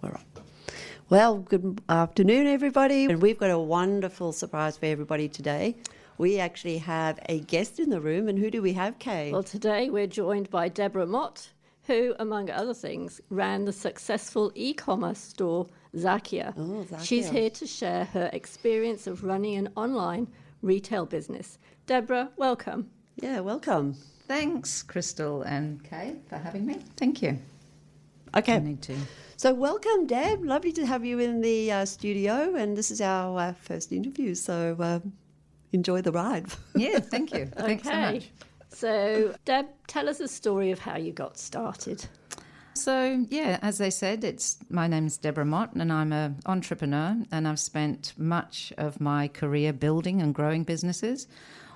All right. Well, good afternoon, everybody. And we've got a wonderful surprise for everybody today. We actually have a guest in the room. And who do we have, Kay? Well, today we're joined by Deborah Mott, who, among other things, ran the successful e-commerce store Zakkia. Oh, Zakkia. She's here to share her experience of running an online retail business. Deborah, welcome. Yeah, welcome. Thanks, Crystal and Kay, for having me. Thank you. Okay. I need to. So welcome, Deb. Lovely to have you in the studio. And this is our first interview. So enjoy the ride. Yeah, thank you. Thanks so much. So, Deb, tell us a story of how you got started. So, yeah, as they said, my name's Deborah Mott and I'm an entrepreneur, and I've spent much of my career building and growing businesses.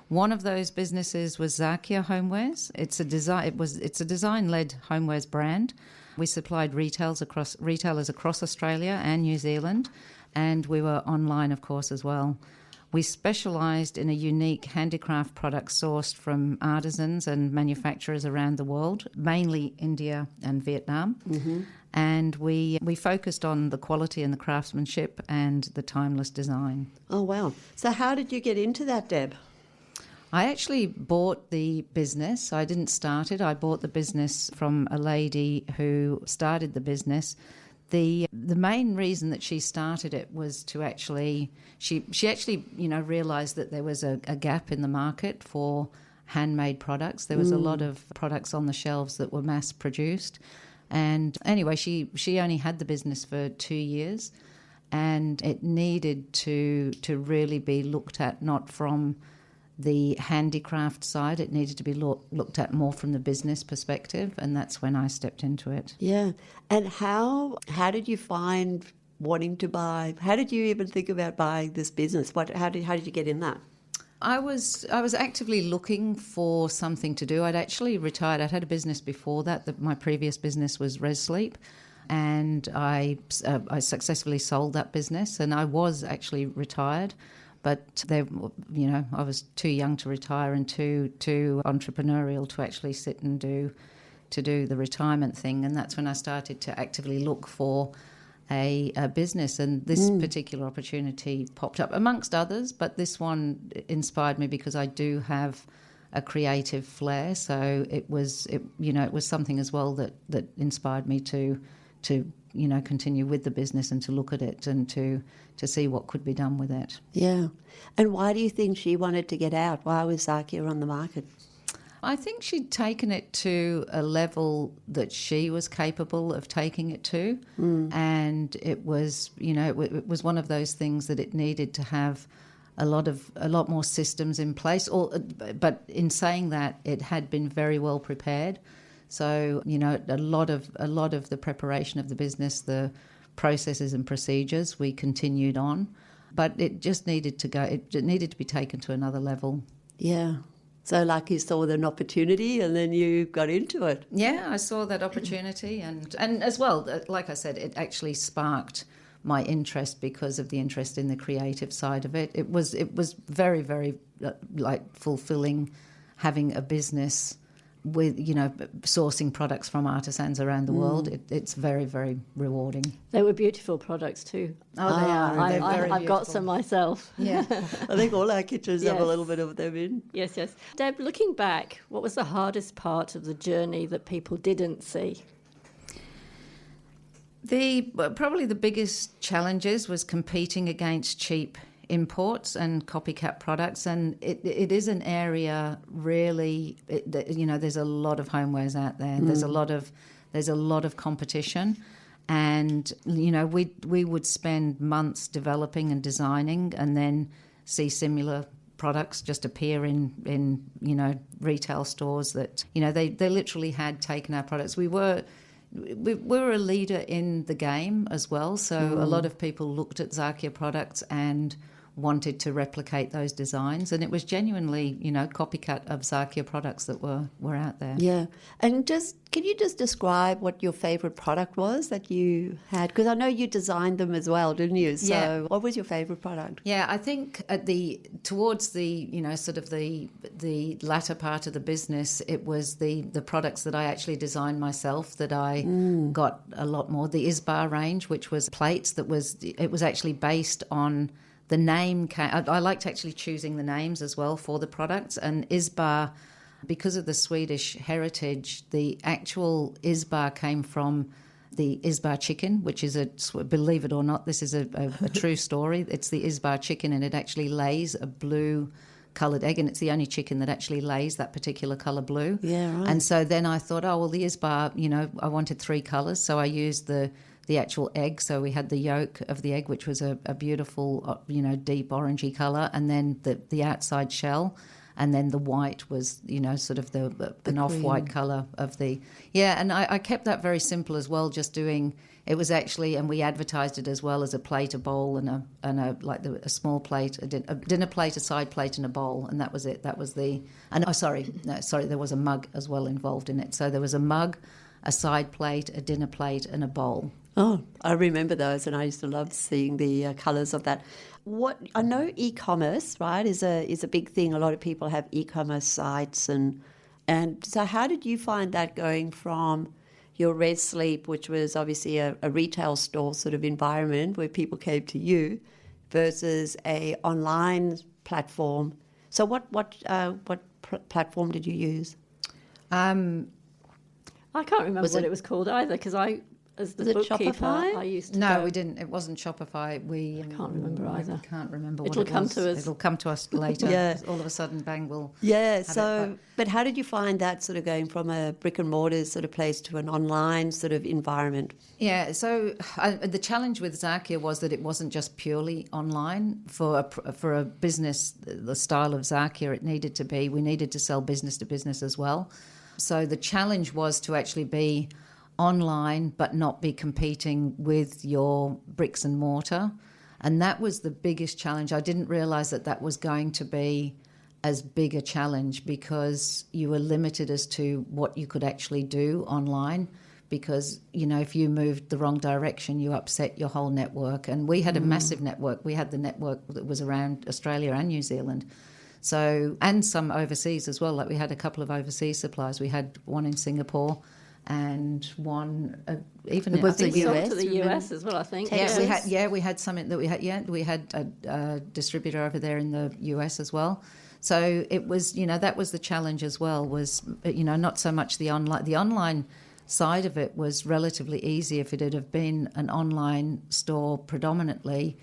One of those businesses was Zakkia Homewares. It's a design-led homewares brand. We supplied retailers across Australia and New Zealand, and we were online, of course, as well. We specialised in a unique handicraft product sourced from artisans and manufacturers around the world, mainly India and Vietnam. Mm-hmm. And we focused on the quality and the craftsmanship and the timeless design. Oh, wow. So how did you get into that, Deb? I actually bought the business. I didn't start it. I bought the business from a lady who started the business. The main reason that she started it was to actually she realised that there was a gap in the market for handmade products. There was a lot of products on the shelves that were mass produced, and anyway, she only had the business for 2 years, and it needed to really be looked at not from the handicraft side. It needed to be looked at more from the business perspective, and that's when I stepped into it. Yeah. And how did you find wanting to buy? How did you even think about buying this business? How did you get in that? I was actively looking for something to do. I'd actually retired. I'd had a business before that. My previous business was Res Sleep, and I successfully sold that business, and I was actually retired. But I was too young to retire and too entrepreneurial to actually sit and do the retirement thing. And that's when I started to actively look for a business. And this particular opportunity popped up amongst others, but this one inspired me because I do have a creative flair. So it was something as well that inspired me to continue with the business and to look at it and to see what could be done with it. Yeah. And why do you think she wanted to get out? Why was Zakkia on the market? I think she'd taken it to a level that she was capable of taking it to, and it was one of those things that it needed to have a lot more systems in place. But in saying that, it had been very well prepared. So, a lot of the preparation of the business, the processes and procedures, we continued on. But it just needed to go, it needed to be taken to another level. Yeah. So like you saw an opportunity and then you got into it. Yeah, I saw that opportunity. And as well, like I said, it actually sparked my interest because of the interest in the creative side of it. It was very, very fulfilling having a business with, sourcing products from artisans around the world. It's very, very rewarding. They were beautiful products too. Oh, they are. I've got some myself. Yeah. I think all our kitchens have a little bit of them in. Yes. Deb, looking back, what was the hardest part of the journey that people didn't see? Probably the biggest challenges was competing against cheap imports and copycat products, and it is an area really. There's a lot of homewares out there. There's a lot of competition, and we would spend months developing and designing, and then see similar products just appear in retail stores that they literally had taken our products. We were a leader in the game as well, so a lot of people looked at Zakkia products and wanted to replicate those designs, and it was genuinely, copycat of Zakkia products that were out there. Yeah. And can you just describe what your favourite product was that you had? Because I know you designed them as well, didn't you? So Yeah. what was your favourite product? Yeah, I think towards the sort of the latter part of the business, it was the products that I actually designed myself that I got a lot more. The Isbar range, which was plates, it was actually based on the name. I liked actually choosing the names as well for the products, and Isbar, because of the Swedish heritage, the actual Isbar came from the Isbar chicken, which is believe it or not, this is a true story. It's the Isbar chicken, and it actually lays a blue coloured egg, and it's the only chicken that actually lays that particular colour blue. Yeah, right. And so then I thought, well, the Isbar, I wanted 3 colours, so I used the actual egg. So we had the yolk of the egg, which was a beautiful, deep orangey colour, and then the outside shell. And then the white was, sort of an off-white colour of the... Yeah, and I kept that very simple as well, just doing... It was actually... And we advertised it as well as a plate, a bowl, and a small plate, a dinner plate, a side plate, and a bowl, and that was it. That was the... And there was a mug as well involved in it. So there was a mug, a side plate, a dinner plate, and a bowl. Oh, I remember those, and I used to love seeing the colours of that. What I know, e-commerce, right, is a big thing. A lot of people have e-commerce sites, and so how did you find that going from your Res Sleep, which was obviously a retail store sort of environment where people came to you, versus a online platform? So what platform did you use? I can't remember what it was called either, because as the bookkeeper, Shopify? I used to No, go. we didn't. It wasn't Shopify. I can't remember either. I can't remember what It'll it come was. to us. It'll come to us later. Yeah. All of a sudden, bang, we'll... Yeah, have so, but how did you find that sort of going from a brick and mortar sort of place to an online sort of environment? Yeah, so the challenge with Zakkia was that it wasn't just purely online. For a business, the style of Zakkia, we needed to sell business to business as well. So the challenge was to actually be online but not be competing with your bricks and mortar, and that was the biggest challenge. I didn't realise that was going to be as big a challenge, because you were limited as to what you could actually do online, because if you moved the wrong direction, you upset your whole network. And we had a massive network. We had the network that was around Australia and New Zealand, so, and some overseas as well. Like we had a couple of overseas suppliers. We had one in Singapore and one even Was We the sold US, to the remember? US as well, I think. Texas? We had something that we had a distributor over there in the US as well. So it was, that was the challenge as well, was, not so much the online. The online side of it was relatively easy. If it had been an online store predominantly,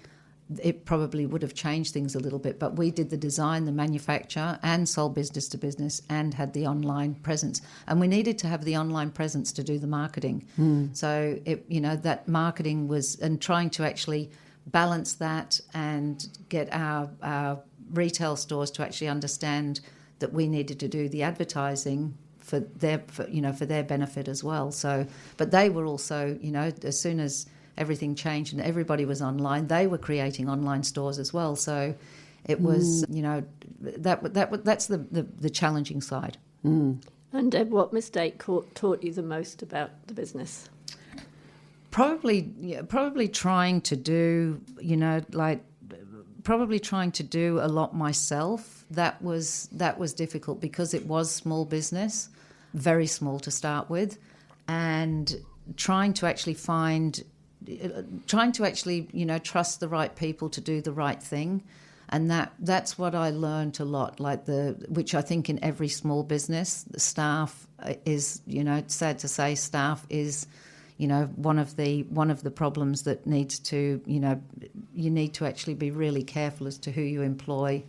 it probably would have changed things a little bit. But we did the design, the manufacture, and sold business to business, and had the online presence. And we needed to have the online presence to do the marketing. So that marketing was, and trying to actually balance that and get our retail stores to actually understand that we needed to do the advertising for their benefit as well. So, but they were also, as soon as everything changed and everybody was online, they were creating online stores as well. So it was, that's the challenging side. And Deb, what mistake taught you the most about the business? Probably trying to do, probably trying to do a lot myself. That was difficult, because it was small business, very small to start with, and trying to actually trust the right people to do the right thing. And that's what I learned a lot, which I think in every small business, the staff is, it's sad to say, staff is, one of the problems that needs to, you need to actually be really careful as to who you employ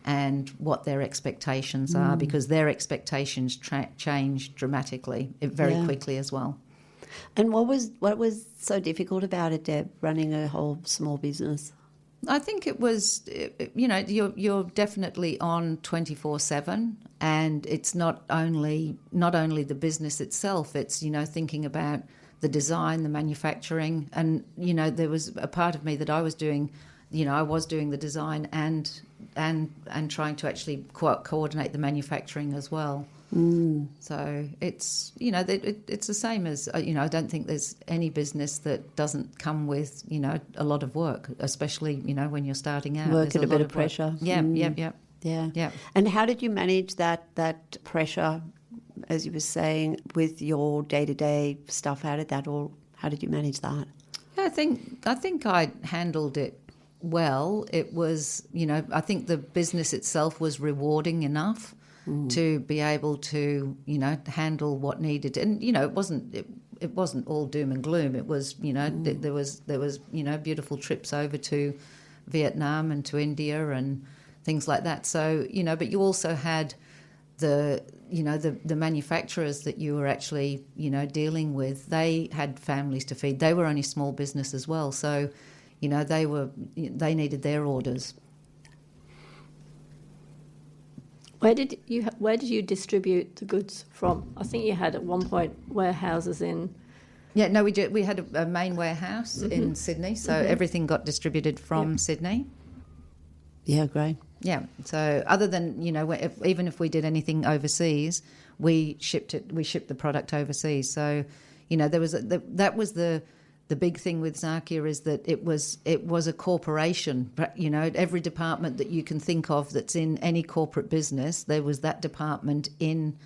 and what their expectations are, because their expectations change dramatically, very quickly as well. And what was so difficult about it, Deb, running a whole small business? I think it was, you're definitely on 24/7, and it's not only the business itself. It's thinking about the design, the manufacturing, and there was a part of me that I was doing I was doing the design and trying to actually coordinate the manufacturing as well. So it's it's the same as I don't think there's any business that doesn't come with a lot of work, especially when you're starting out. Work There's and a bit lot of pressure. Yep. Yeah. And how did you manage that pressure, as you were saying, with your day-to-day stuff? How did you manage that? Yeah, I think I handled it well. It was, I think the business itself was rewarding enough to be able to, handle what needed. And, it wasn't all doom and gloom. It was, there was beautiful trips over to Vietnam and to India and things like that. So, but you also had the manufacturers that you were actually, dealing with. They had families to feed. They were only small business as well. So, they needed their orders. Where did you distribute the goods from? I think you had at one point warehouses in. Yeah, no, we did. We had a main warehouse in Sydney, so everything got distributed from Sydney. Yeah, great. Yeah. So other than even if we did anything overseas, we shipped the product overseas. So there was that was the big thing with Zakkia, is that it was a corporation. Every department that you can think of that's in any corporate business, there was that department in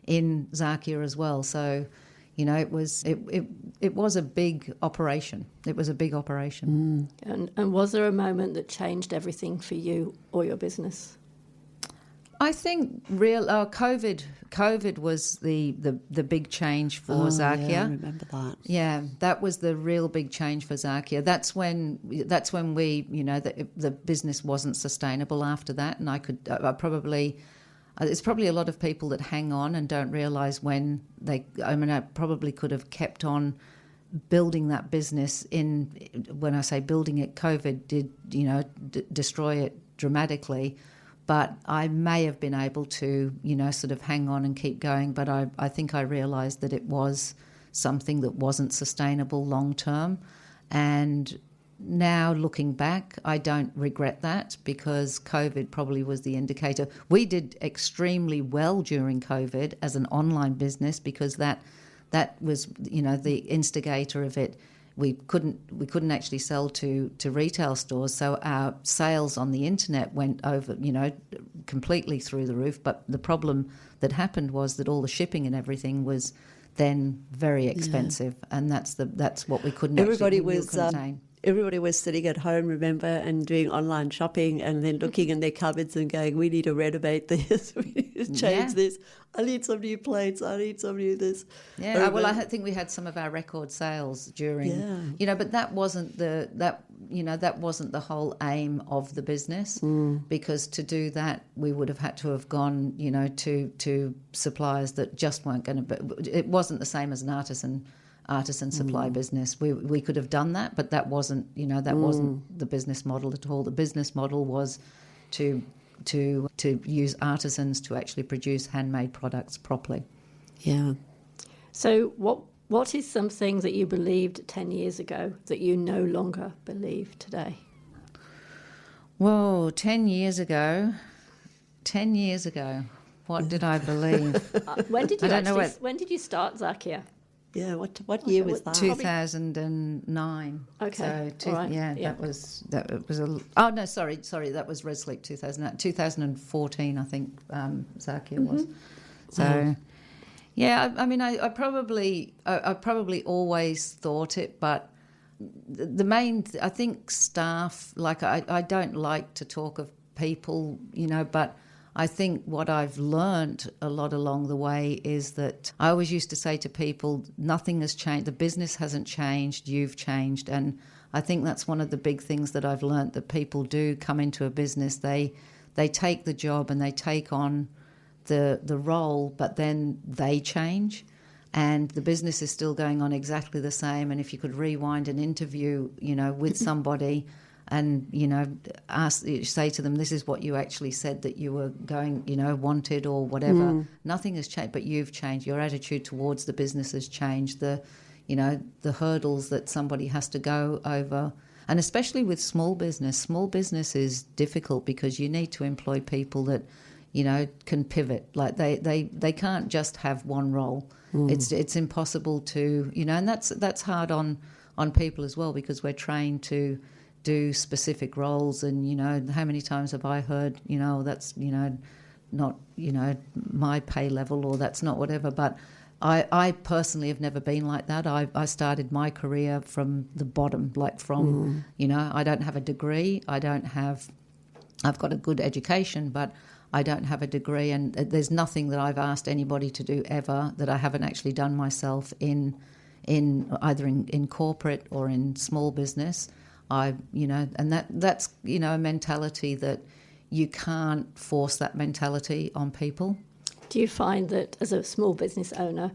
Zakkia as well. So it was a big operation. It was a big operation. And was there a moment that changed everything for you or your business? I think COVID was the big change for Zakkia. Yeah, I remember that. Yeah, that was the real big change for Zakkia. That's when we the business wasn't sustainable after that, and I probably. There's probably a lot of people that hang on and don't realise when I probably could have kept on building that business when I say building it, COVID did, destroy it dramatically. But I may have been able to, sort of hang on and keep going. But I think I realised that it was something that wasn't sustainable long term. And now looking back, I don't regret that, because COVID probably was the indicator. We did extremely well during COVID as an online business, because that was the instigator of it. We couldn't actually sell to retail stores, so our sales on the internet went over completely through the roof. But the problem that happened was that all the shipping and everything was then very expensive, and that's what we couldn't. Everybody was sitting at home, remember, and doing online shopping, and then looking in their cupboards and going, we need to renovate this, we need to change this. I need some new plates, I need some new this. Yeah, well, I think we had some of our record sales during, but that wasn't that wasn't the whole aim of the business, because to do that, we would have had to have gone, to suppliers that just weren't going to, it wasn't the same as an artisan supply business. We could have done that, but that wasn't wasn't the business model at all. The business model was to use artisans to actually produce handmade products properly. Yeah. So what is something that you believed 10 years ago that you no longer believe today? Whoa, 10 years ago, what did I believe? When did you start Zakkia? Yeah, what year was that? 2009. Okay. So that was that was Red Sleep 2014, I think Zakkia was. So I probably always thought it, but the main I think staff, like I don't like to talk of people, but I think what I've learned a lot along the way is that I always used to say to people, nothing has changed. The business hasn't changed. You've changed. And I think that's one of the big things that I've learned, that people do come into a business. They take the job and they take on the role, but then they change. And the business is still going on exactly the same. And if you could rewind an interview, with somebody and, say to them, this is what you actually said that you were going, wanted or whatever. Nothing has changed, but you've changed. Your attitude towards the business has changed. The hurdles that somebody has to go over. And especially with small business is difficult because you need to employ people that, can pivot. Like they can't just have one role. It's impossible to, and that's hard on people as well, because we're trained to do specific roles. And, how many times have I heard, that's, not, my pay level, or that's not whatever. But I personally have never been like that. I started my career from the bottom, like from, I don't have a degree. I've got a good education, but I don't have a degree. And there's nothing that I've asked anybody to do ever that I haven't actually done myself in either in corporate or in small business. And that's, a mentality that you can't force that mentality on people. Do you find that as a small business owner,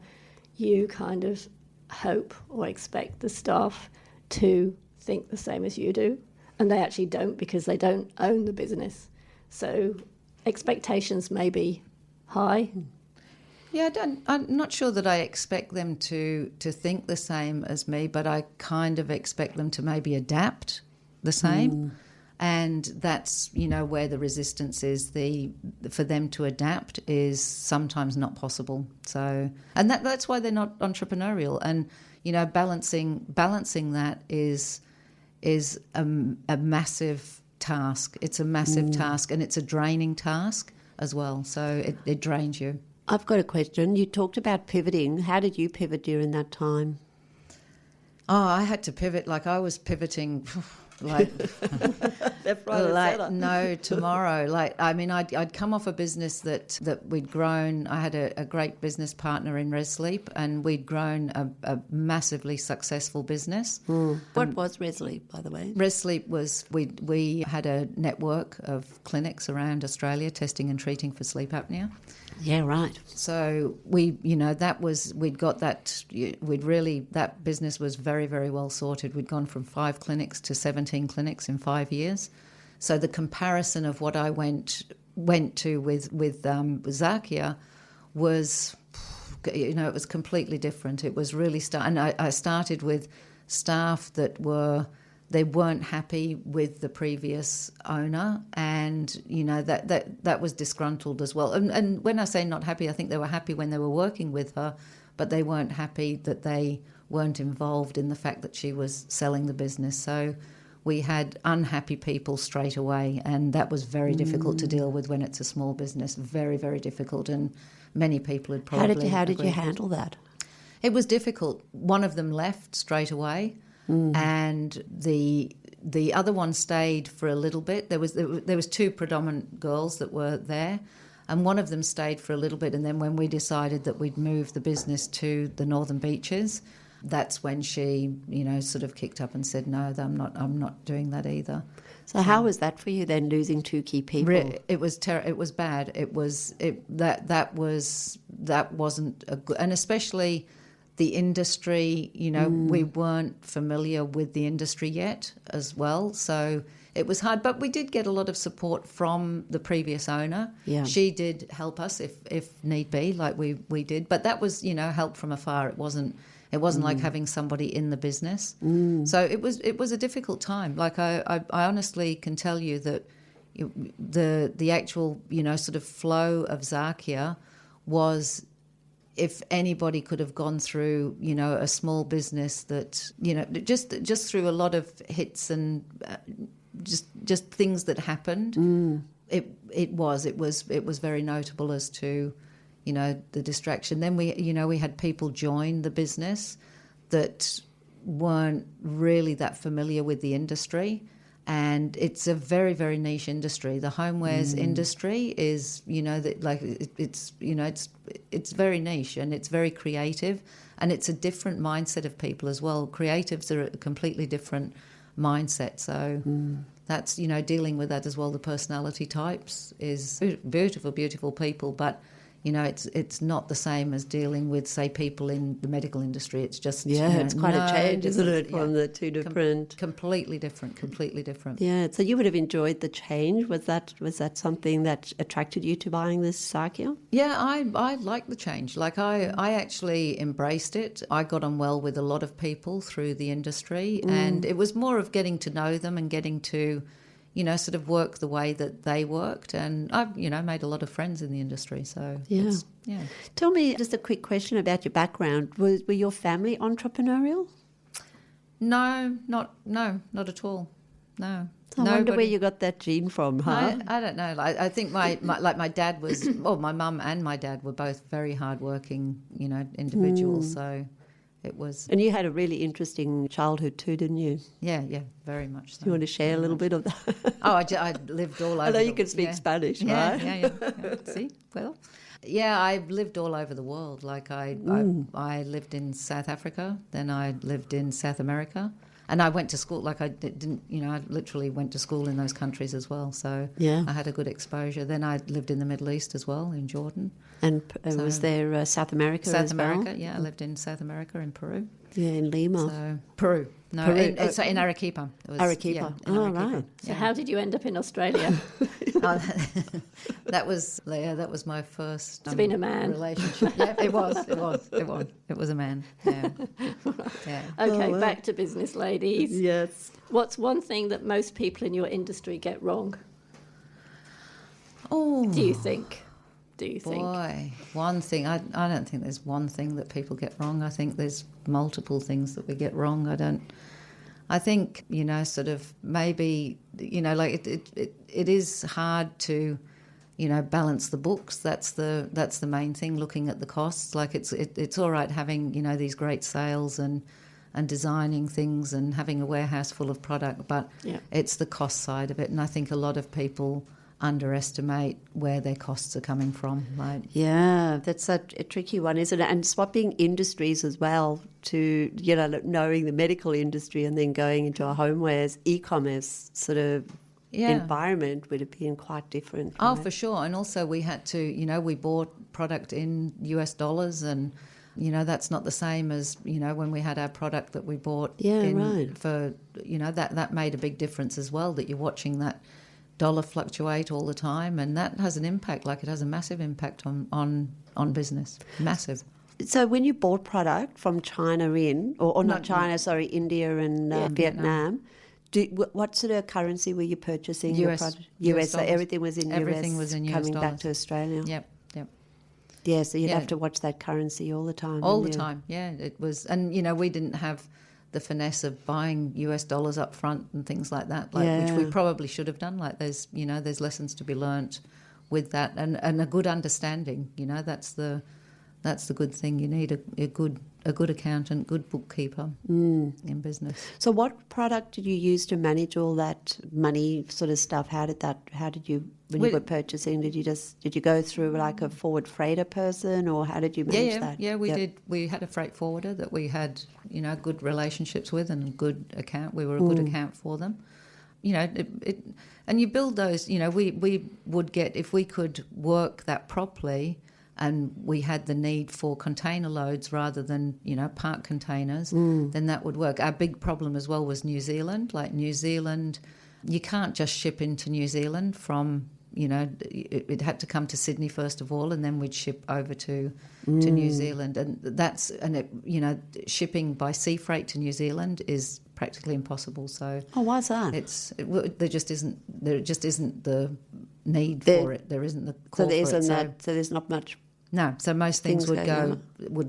you kind of hope or expect the staff to think the same as you do? And they actually don't, because they don't own the business. So expectations may be high. Yeah, I'm not sure that I expect them to think the same as me, but I kind of expect them to maybe adapt the same. And that's, where the resistance is. For them to adapt is sometimes not possible. So, and that's why they're not entrepreneurial. And, balancing that is a massive task. It's a massive task, and it's a draining task as well. So it drains you. I've got a question. You talked about pivoting. How did you pivot during that time? Oh, I had to pivot. Like I was pivoting like no tomorrow. Like, I mean, I'd come off a business that we'd grown. I had a great business partner in ResSleep, and we'd grown a massively successful business. What was ResSleep, by the way? ResSleep was, we had a network of clinics around Australia testing and treating for sleep apnea. Yeah, right. So that business was very, very well sorted. We'd gone from 5 clinics to 17 clinics in 5 years. So the comparison of what I went to with Zakkia was, it was completely different. It was really and I started with staff that they weren't happy with the previous owner, and that was disgruntled as well. And when I say not happy, I think they were happy when they were working with her, but they weren't happy that they weren't involved in the fact that she was selling the business. So we had unhappy people straight away, and that was very difficult to deal with when it's a small business. Very, very difficult, and many people had probably How did you agreed. handle that? It was difficult. One of them left straight away. And the other one stayed for a little bit. There was 2 predominant girls that were there, and one of them stayed for a little bit. And then when we decided that we'd move the business to the Northern Beaches, that's when she, sort of kicked up and said, "No, I'm not doing that either." So how was that for you then, losing 2 key people? It was it was bad. That wasn't a good, and especially the industry, we weren't familiar with the industry yet as well. So it was hard, but we did get a lot of support from the previous owner. Yeah. She did help us if need be, like we did. But that was, help from afar. It wasn't like having somebody in the business. So it was a difficult time. Like I honestly can tell you that the actual, sort of flow of Zakkia was, if anybody could have gone through, a small business that, just through a lot of hits and just things that happened, it was very notable as to, the distraction. Then we had people join the business that weren't really that familiar with the industry. And it's a very, very niche industry. The homewares industry is, it's very niche, and it's very creative, and it's a different mindset of people as well. Creatives are a completely different mindset. So that's, dealing with that as well. The personality types is beautiful, beautiful people, but it's not the same as dealing with, say, people in the medical industry. It's just it's quite a change, isn't it, from the two different. Completely different. Yeah, so you would have enjoyed the change. Was that something that attracted you to buying this Zakkia? Yeah, I like the change. Like I actually embraced it. I got on well with a lot of people through the industry, and it was more of getting to know them and getting to, sort of work the way that they worked. And I've, made a lot of friends in the industry. So yeah. Tell me just a quick question about your background. Were your family entrepreneurial? No, not at all. No. I wonder where you got that gene from, huh? I don't know. I think my dad was, well, my mum and my dad were both very hardworking, individuals. So it was. And you had a really interesting childhood too, didn't you? Yeah, very much so. Do you want to share a little bit of that? I lived all over. I know you can speak Spanish, right? Yeah. See, well, yeah, I've lived all over the world. Like I lived in South Africa, then I lived in South America. And I went to school, like I didn't, I literally went to school in those countries as well. So I had a good exposure. Then I lived in the Middle East as well, in Jordan. And was there South America as well? South America, yeah. I lived in South America, in Peru. Yeah, in Lima. So, Peru. No, Peru. In Arequipa. Arequipa. In Arequipa. Right. So how did you end up in Australia? That was my first It's been a man. relationship. Yeah, it was a man. Yeah. Yeah. Okay, back to business, ladies. Yes. What's one thing that most people in your industry get wrong? Oh, Do you think? Boy, one thing. I don't think there's one thing that people get wrong. I think there's multiple things that we get wrong. I think, sort of maybe, like it is hard to, balance the books. That's the main thing, looking at the costs. Like it's all right having, these great sales and designing things and having a warehouse full of product, but it's the cost side of it. And I think a lot of people underestimate where their costs are coming from, right? Yeah, that's a tricky one, isn't it? And swapping industries as well to, knowing the medical industry and then going into a homewares, e-commerce sort of environment would have been quite different. Oh, for sure. And also we had to, we bought product in US dollars, and, that's not the same as, when we had our product that we bought for, that made a big difference as well, that you're watching that dollar fluctuate all the time, and that has an impact. Like it has a massive impact on business. Massive. So when you bought product from China India and Vietnam, what sort of currency were you purchasing? US. US. So everything was in Everything was in US coming dollars. back to Australia. Yep. Yeah, so you'd have to watch that currency all the time. All the time, yeah. It was, and we didn't have the finesse of buying US dollars up front and things like that, which we probably should have done. Like there's lessons to be learnt with that, and a good understanding. That's the good thing. You need a good accountant, good bookkeeper in business. So what product did you use to manage all that money sort of stuff? How did you you were purchasing, did you go through like a forward freighter person, or how did you manage that? Yeah, we did. We had a freight forwarder that we had, good relationships with, and a good account. We were a good account for them. And you build those, we would get, if we could work that properly, and we had the need for container loads rather than, park containers, then that would work. Our big problem as well was New Zealand. Like New Zealand, you can't just ship into New Zealand from, it had to come to Sydney first of all, and then we'd ship over to New Zealand. And shipping by sea freight to New Zealand is practically impossible. So why's that? There just isn't the need for it. There isn't the call for it. So there's not much. No, so most things would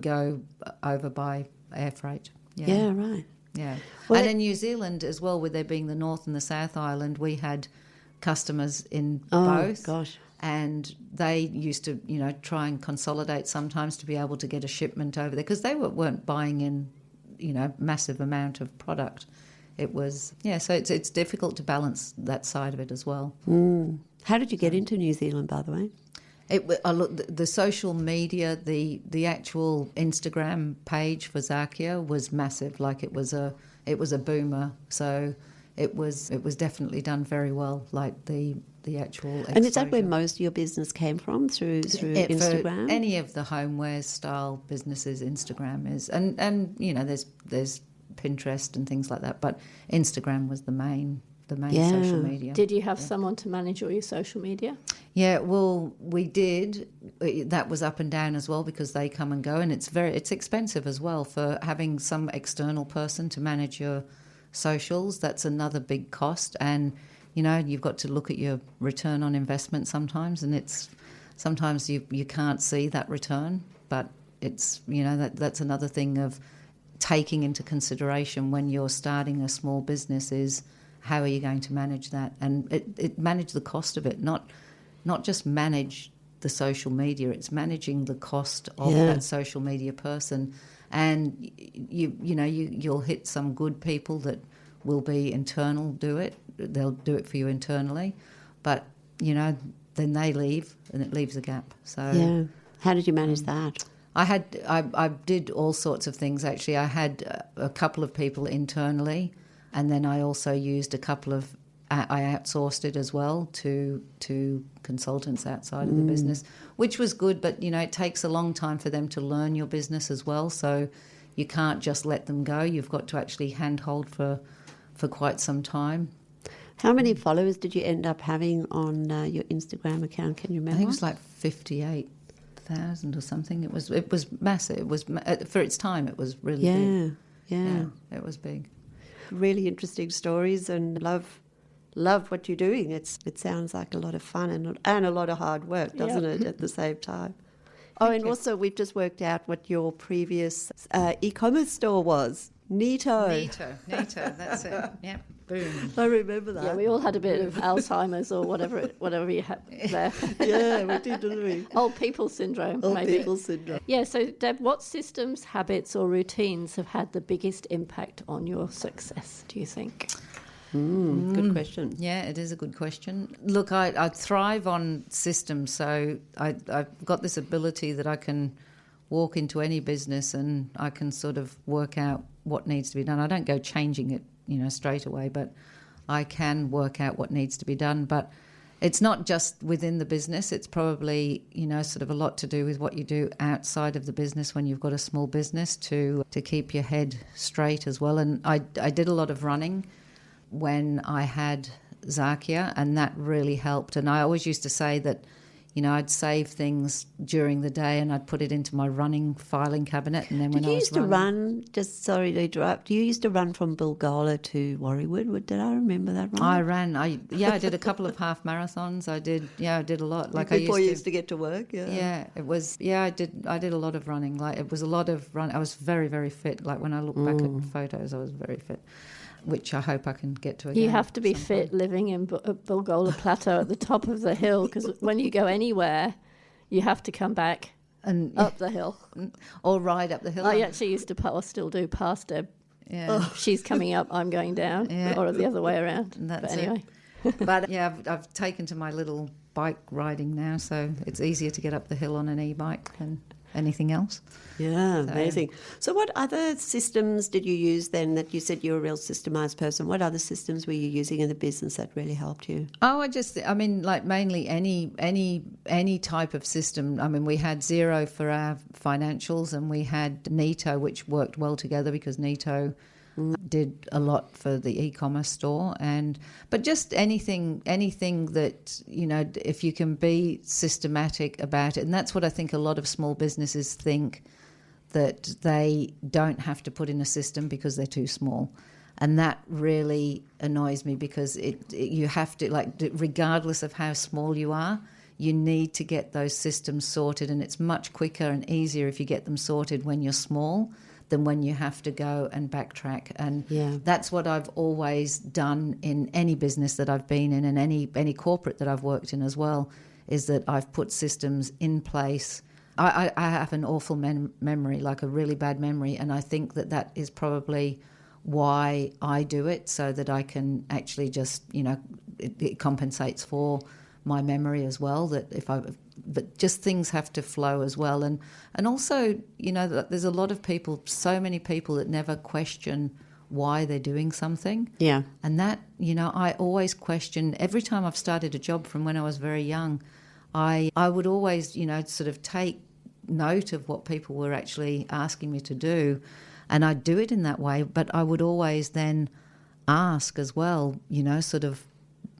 go over by air freight. Yeah, right. Yeah. Well, and in New Zealand as well, with there being the North and the South Island, we had customers in both. Gosh. And they used to, try and consolidate sometimes to be able to get a shipment over there, because they weren't buying in, massive amount of product. It was, so it's difficult to balance that side of it as well. How did you get into New Zealand, by the way? The social media, the actual Instagram page for Zakkia was massive. Like it was a boomer. So it was definitely done very well. Like the the actual exposure. And is that where most of your business came from, through Instagram? For any of the homewares style businesses, Instagram is, and you know, there's Pinterest and things like that, but Instagram was the main social media. Did you have someone to manage all your social media? Yeah, well, we did. That was up and down as well, because they come and go, and it's expensive as well for having some external person to manage your socials. That's another big cost, and you know, you've got to look at your return on investment sometimes, and sometimes you can't see that return, but it's, you know, that's another thing of taking into consideration when you're starting a small business is how are you going to manage that, and it manage the cost of it, not just manage the social media. It's managing the cost of that social media person, and you'll hit some good people that will be internal. They'll do it for you internally, but you know, then they leave, and it leaves a gap. So how did you manage that? I did all sorts of things actually. I had a couple of people internally. And then I also used I outsourced it as well to consultants outside of the business, which was good. But, you know, it takes a long time for them to learn your business as well. So you can't just let them go. You've got to actually handhold for quite some time. How many followers did you end up having on your Instagram account? Can you remember? I think it was like 58,000 or something. It was massive. It was for its time. It was really big. Yeah, it was big. Really interesting stories, and love what you're doing. It sounds like a lot of fun and a lot of hard work, doesn't it, at the same time? Also we've just worked out what your previous e-commerce store was. Neato, that's it. Yeah, boom. I remember that. Yeah, we all had a bit of Alzheimer's or whatever you had there. Yeah, we did, didn't we? Old people syndrome, People syndrome. Yeah, so Deb, what systems, habits or routines have had the biggest impact on your success, do you think? Good question. Yeah, it is a good question. Look, I thrive on systems, so I've got this ability that I can walk into any business and I can sort of work out what needs to be done. I don't go changing it, you know, straight away, but I can work out what needs to be done. But it's not just within the business. It's probably, you know, sort of a lot to do with what you do outside of the business when you've got a small business to keep your head straight as well. And I did a lot of running when I had Zakkia, and that really helped. And I always used to say that, you know, I'd save things during the day and I'd put it into my running filing cabinet. And then when I was used to run, just sorry to interrupt, you used to run from Bilgola to Warriewood. Did I remember that right? I ran. I did a couple of half marathons. I did a lot. Like before you used to get to work. Yeah, it was. Yeah, I did a lot of running. Like it was a lot of run. I was very, very fit. Like when I look back at photos, I was very fit, which I hope I can get to again. You have to be fit living in Bilgola Plateau at the top of the hill, because when you go anywhere, you have to come back and up the hill. Or ride up the hill. I actually used to, or still do, past Deb. Yeah. Oh, she's coming up, I'm going down, or the other way around. But anyway. But yeah, I've taken to my little bike riding now, so it's easier to get up the hill on an e-bike than anything else. Yeah, amazing. So what other systems did you use then, that you said you're a real systemised person? What other systems were you using in the business that really helped you? Like mainly any type of system. I mean, we had Xero for our financials, and we had Neato, which worked well together because Neato did a lot for the e-commerce store, but just anything that, you know, if you can be systematic about it. And that's what I think a lot of small businesses think, that they don't have to put in a system because they're too small. And that really annoys me, because you have to, like, regardless of how small you are, you need to get those systems sorted, and it's much quicker and easier if you get them sorted when you're small than when you have to go and backtrack. And that's what I've always done in any business that I've been in, and any corporate that I've worked in as well, is that I've put systems in place. I have an awful memory, like a really bad memory, and I think that is probably why I do it, so that I can actually just, you know, it compensates for my memory as well, but just things have to flow as well. And also, you know, there's a lot of people, so many people that never question why they're doing something. Yeah. And that, I always question, every time I've started a job from when I was very young, I would always, sort of take note of what people were actually asking me to do, and I'd do it in that way, but I would always then ask as well, sort of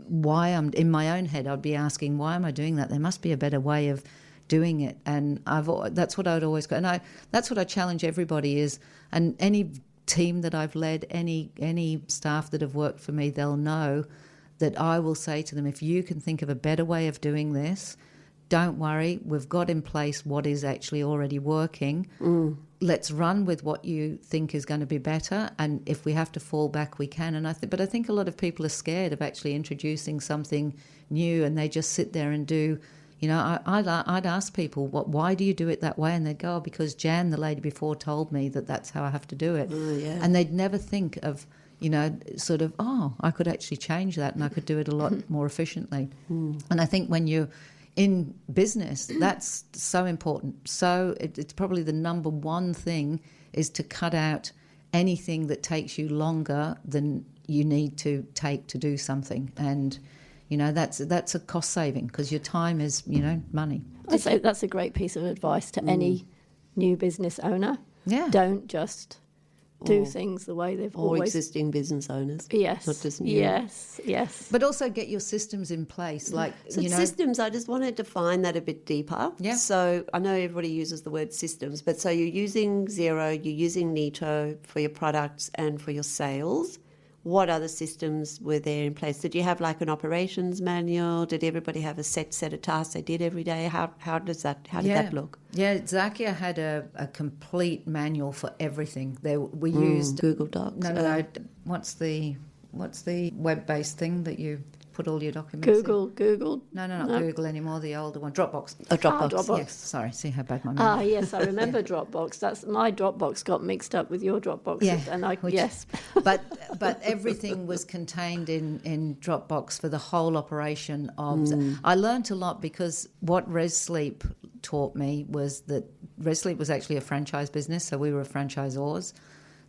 why I'm in my own head. I'd be asking, why am I doing that? There must be a better way of doing it. And that's what I would always go. And that's what I challenge everybody is, and any team that I've led, any staff that have worked for me, they'll know that I will say to them, if you can think of a better way of doing this, don't worry, we've got in place what is actually already working. Let's run with what you think is going to be better, and if we have to fall back, we can. And I think a lot of people are scared of actually introducing something new, and they just sit there and do. I'd ask people, why do you do it that way? And they'd go, because Jan, the lady before, told me that that's how I have to do it. Yeah. And they'd never think of, sort of, I could actually change that and I could do it a lot more efficiently. And I think when you're in business, that's so important. So it's probably the number one thing is to cut out anything that takes you longer than you need to take to do something. And, that's a cost saving because your time is, money. I'd say that's a great piece of advice to any new business owner. Yeah. Don't just do things the way they've Or always... existing business owners. Yes. Not just new. Yes. But also get your systems in place. Like, So systems, I just want to define that a bit deeper. Yeah. So I know everybody uses the word systems, but so you're using Xero, you're using Nito for your products and for your sales. What other systems were there in place? Did you have like an operations manual? Did everybody have a set of tasks they did every day? How did that look? Yeah, Zakkia had a complete manual for everything. We used Google Docs. No. What's the web-based thing that you put all your documents in? Google. No, not Google anymore. The older one, Dropbox. Oh, Dropbox. Dropbox. Yes, sorry. See how bad my memory. Yes, I remember Dropbox. That's my Dropbox got mixed up with your Dropbox. Yeah, And yes. But everything was contained in Dropbox for the whole operation of. I learnt a lot because what ResSleep taught me was that ResSleep was actually a franchise business, so we were franchisors.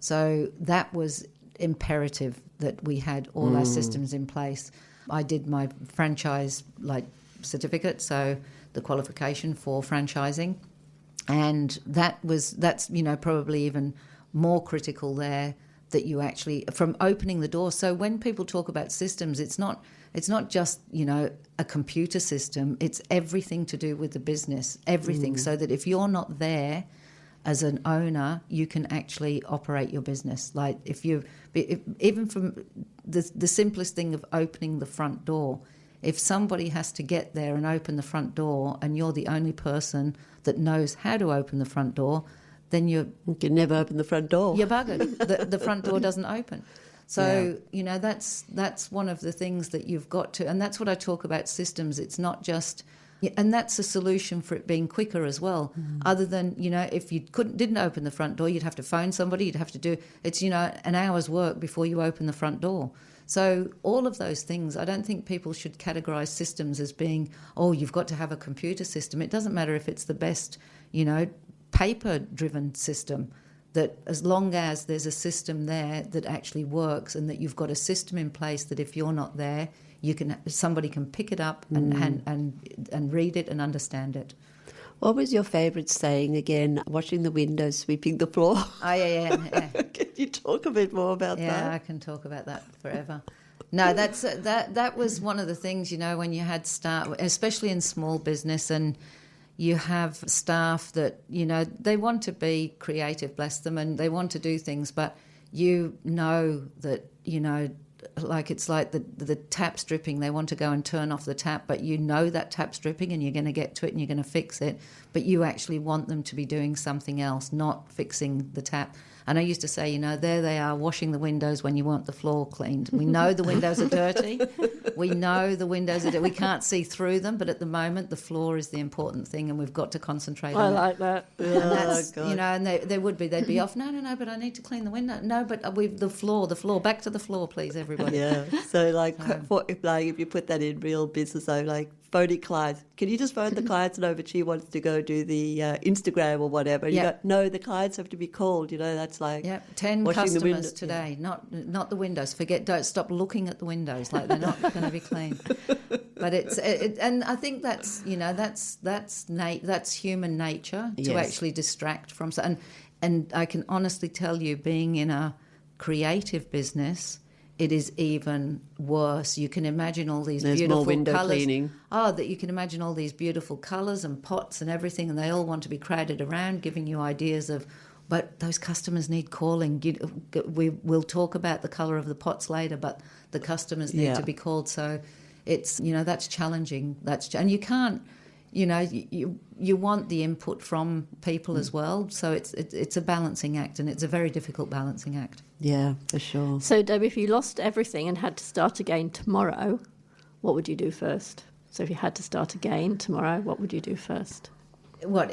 So that was imperative that we had all our systems in place. I did my franchise certificate, so the qualification for franchising, and that's probably even more critical there, that you actually from opening the door. So when people talk about systems, it's not just a computer system, it's everything to do with the business, everything, so that if you're not there as an owner, you can actually operate your business. Like even from the simplest thing of opening the front door, if somebody has to get there and open the front door and you're the only person that knows how to open the front door, then you can never open the front door. You're buggered. the front door doesn't open. So, that's one of the things that you've got to, and that's what I talk about systems. It's not just... And that's a solution for it being quicker as well. Other than, if you didn't open the front door, you'd have to phone somebody, you'd have to do, it's, an hour's work before you open the front door. So all of those things, I don't think people should categorise systems as being, you've got to have a computer system. It doesn't matter if it's the best, paper-driven system, that as long as there's a system there that actually works and that you've got a system in place that if you're not there, somebody can pick it up and read it and understand it. What was your favourite saying again? Washing the windows, sweeping the floor. Oh yeah. Can you talk a bit more about that? Yeah, I can talk about that forever. No, that was one of the things, when you had staff, especially in small business, and you have staff that they want to be creative, bless them, and they want to do things, but that like it's like the tap's dripping, they want to go and turn off the tap, but that tap's dripping and you're going to get to it and you're going to fix it, but you actually want them to be doing something else, not fixing the tap. And I used to say, there they are washing the windows when you want the floor cleaned. We know the windows are dirty. We know the windows are dirty. We can't see through them, but at the moment the floor is the important thing and we've got to concentrate on it. I like that. And that's, and they'd be off, no, but I need to clean the window. No, but the floor, back to the floor, please, everybody. Yeah. So if you put that in real business, phoning clients. Can you just phone the clients and over she wants to go do the Instagram or whatever? And you go, no, the clients have to be called. That's like 10 washing the customers today, not the windows. Don't stop looking at the windows, like they're not going to be clean. But and I think that's that's human nature to actually distract from. And I can honestly tell you, being in a creative business, it is even worse. You can imagine all these beautiful more window colours. cleaning. That you can imagine all these beautiful colours and pots and everything, and they all want to be crowded around, giving you ideas of. But those customers need calling. We'll talk about the colour of the pots later, but the customers need to be called. So it's that's challenging. And you can't. You want the input from people as well. So it's a balancing act, and it's a very difficult balancing act. Yeah, for sure. So, Debbie, if you lost everything and had to start again tomorrow, what would you do first? So if you had to start again tomorrow, what would you do first? Are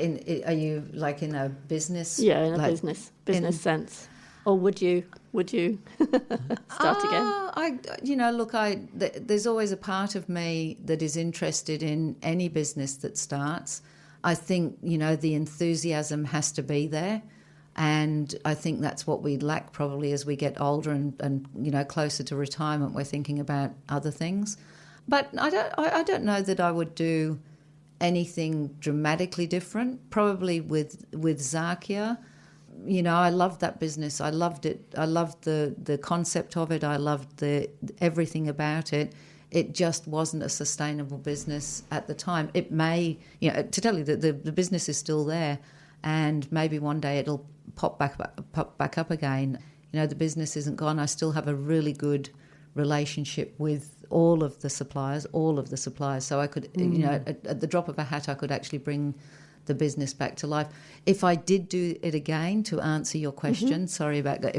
you like in a business? Yeah, in a business sense. Or would you start again? There's always a part of me that is interested in any business that starts. I think, the enthusiasm has to be there. And I think that's what we lack probably as we get older and closer to retirement. We're thinking about other things. But I don't know that I would do anything dramatically different. Probably with Zakkia. I loved that business. I loved it. I loved the concept of it. I loved everything about it. It just wasn't a sustainable business at the time. It may, to tell you that the business is still there, and maybe one day it'll pop back up again. The business isn't gone. I still have a really good relationship with all of the suppliers. So I could, at the drop of a hat, I could actually bring the business back to life. If I did do it again, to answer your question, sorry about that.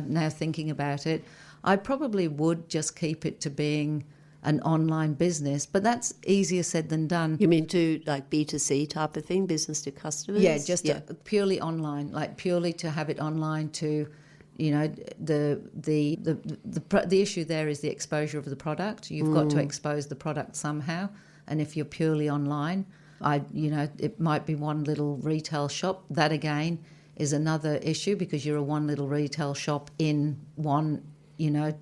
Now thinking about it, I probably would just keep it to being an online business, but that's easier said than done. You mean to like B2C type of thing, business to customers? Yeah, just purely online, like purely to have it online to, the issue there is the exposure of the product. You've got to expose the product somehow, and if you're purely online, it might be one little retail shop. That again is another issue because you're a one little retail shop in one,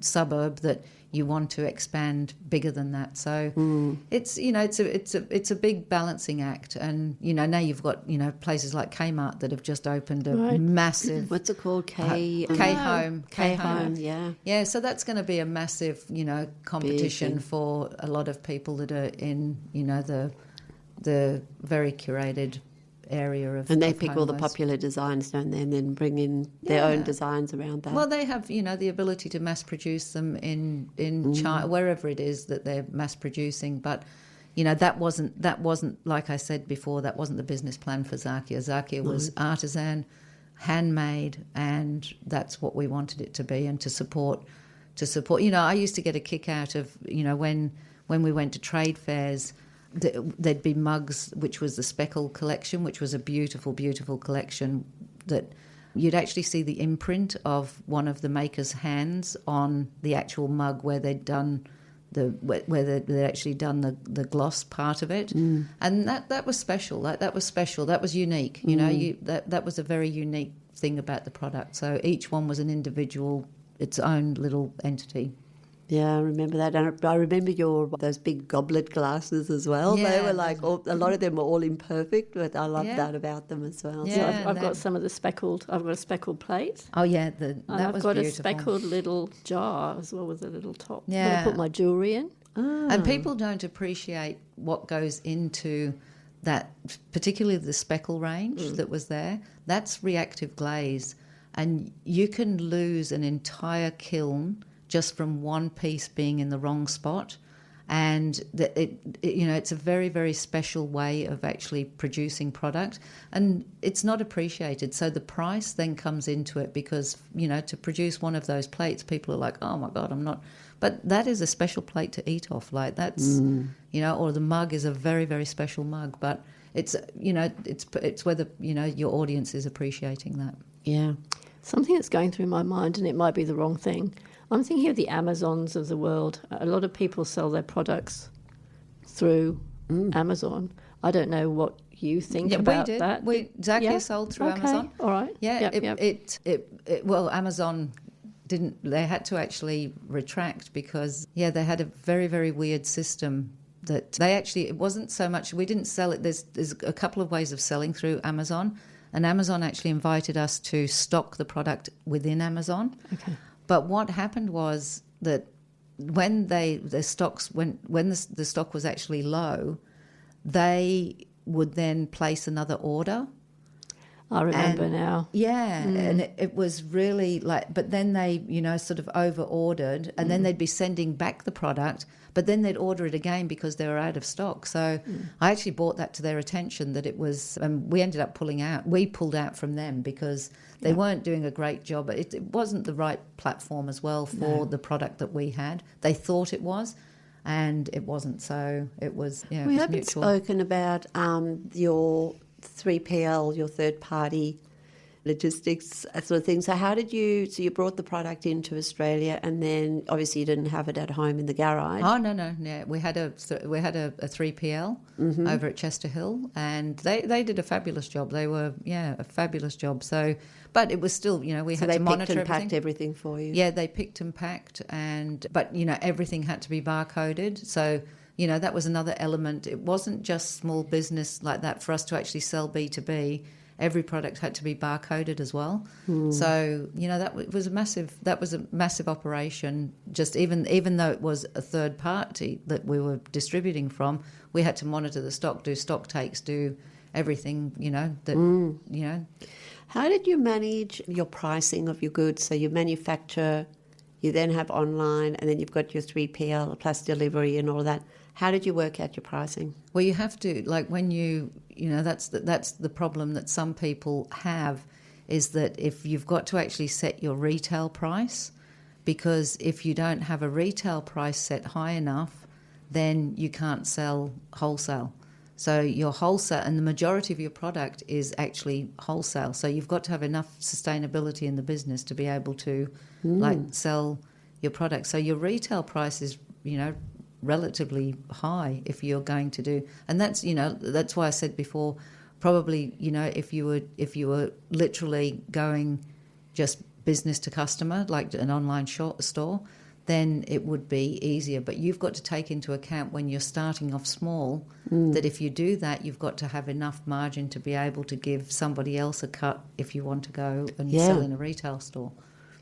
suburb that you want to expand bigger than that. So it's a big balancing act. And now you've got places like Kmart that have just opened a massive. What's it called? K Home. Yeah. So that's going to be a massive competition for a lot of people that are in the very curated area of. And they pick all the Homewares. popular designs, don't they, and then bring in their own designs around that. Well, they have the ability to mass produce them in China, wherever it is that they're mass producing. But that wasn't like I said before. That wasn't the business plan for Zakkia. Zakkia was artisan, handmade, and that's what we wanted it to be. And to support. I used to get a kick out of when we went to trade fairs. There'd be mugs, which was the Speckle collection, which was a beautiful, beautiful collection that you'd actually see the imprint of one of the maker's hands on the actual mug where they'd done they'd actually done the gloss part of it, and that was special. That was special. That was unique. That was a very unique thing about the product. So each one was an individual, its own little entity. Yeah, I remember that. And I remember those big goblet glasses as well. Yeah, they were like, a lot of them were all imperfect, but I love that about them as well. Yeah, so I've got some of the speckled. I've got a speckled plate. Oh yeah, I've got beautiful. a speckled little jar as well with a little top. Yeah, that I put my jewellery in. And people don't appreciate what goes into that, particularly the speckle range that was there. That's reactive glaze, and you can lose an entire kiln just from one piece being in the wrong spot. And it's a very, very special way of actually producing product, and it's not appreciated. So the price then comes into it because, to produce one of those plates, people are like, oh my God, I'm not. But that is a special plate to eat off. Like that's, or the mug is a very, very special mug. But it's whether, your audience is appreciating that. Yeah. Something that's going through my mind, and it might be the wrong thing. I'm thinking of the Amazons of the world. A lot of people sell their products through Amazon. I don't know what you think Yeah, about we did. that. Zakkia sold through Amazon. All right. Yeah, Yep. well, Amazon didn't. They had to actually retract because they had a very, very weird system that they actually. It wasn't so much. We didn't sell it. There's a couple of ways of selling through Amazon, and Amazon actually invited us to stock the product within Amazon. Okay. But what happened was that when the stock was actually low, they would then place another order. I remember now. Yeah, and it was really like, but then they, sort of over-ordered, and then they'd be sending back the product, but then they'd order it again because they were out of stock. So I actually brought that to their attention that it was, we ended up pulling out. We pulled out from them because they weren't doing a great job. It wasn't the right platform as well for the product that we had. They thought it was, and it wasn't. So it was, We it was haven't mutual. spoken about your 3PL, your third-party logistics, that sort of thing. So you brought the product into Australia, and then obviously you didn't have it at home in the garage. Oh no! Yeah, we had a 3PL over at Chester Hill, and they did a fabulous job. They were a fabulous job. So, but it was still we had to monitor they picked and everything. packed everything for you. Yeah, they picked and packed, but everything had to be barcoded. So that was another element. It wasn't just small business like that for us to actually sell B2B. Every product had to be barcoded as well. So that was a massive operation. Just even though it was a third party that we were distributing from, we had to monitor the stock, do stock takes, do everything. How did you manage your pricing of your goods? So you manufacture, you then have online, and then you've got your 3PL plus delivery and all of that. How did you work out your pricing? Well, you have to, like when that's the problem that some people have, is that if you've got to actually set your retail price, because if you don't have a retail price set high enough, then you can't sell wholesale. So your wholesale, and the majority of your product is actually wholesale. So you've got to have enough sustainability in the business to be able to sell your product. So your retail price is, relatively high if you're going to do, and that's why I said before, probably if you were literally going just business to customer like an online store, then it would be easier. But you've got to take into account when you're starting off small that if you do that, you've got to have enough margin to be able to give somebody else a cut if you want to go and sell in a retail store.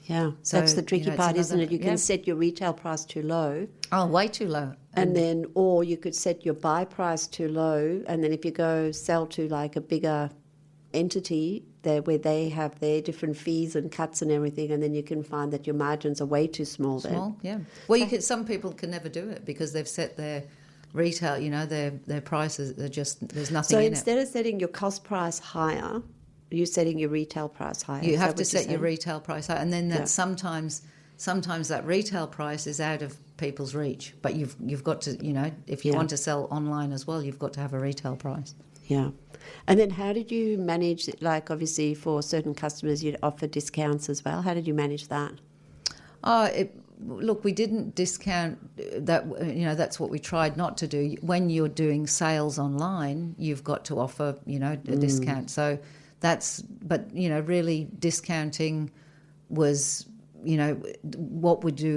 Yeah, So, that's the tricky part, isn't it? You can yeah. set your retail price too low. Oh, way too low. Or you could set your buy price too low, and then if you go sell to like a bigger entity there where they have their different fees and cuts and everything, and then you can find that your margins are way too small. Yeah. Well, some people can never do it because they've set their retail, their prices. There's nothing So in it. instead of setting your cost price higher, you're setting your retail price higher. You Is have that to what you're set your saying? retail price high, and then that sometimes that retail price is out of people's reach. But you've got to, if you want to sell online as well, you've got to have a retail price. Yeah. And then how did you manage, like obviously for certain customers you'd offer discounts as well. How did you manage that? Look, we didn't discount that. That's what we tried not to do. When you're doing sales online, you've got to offer, a discount. So but really discounting was, what we'd do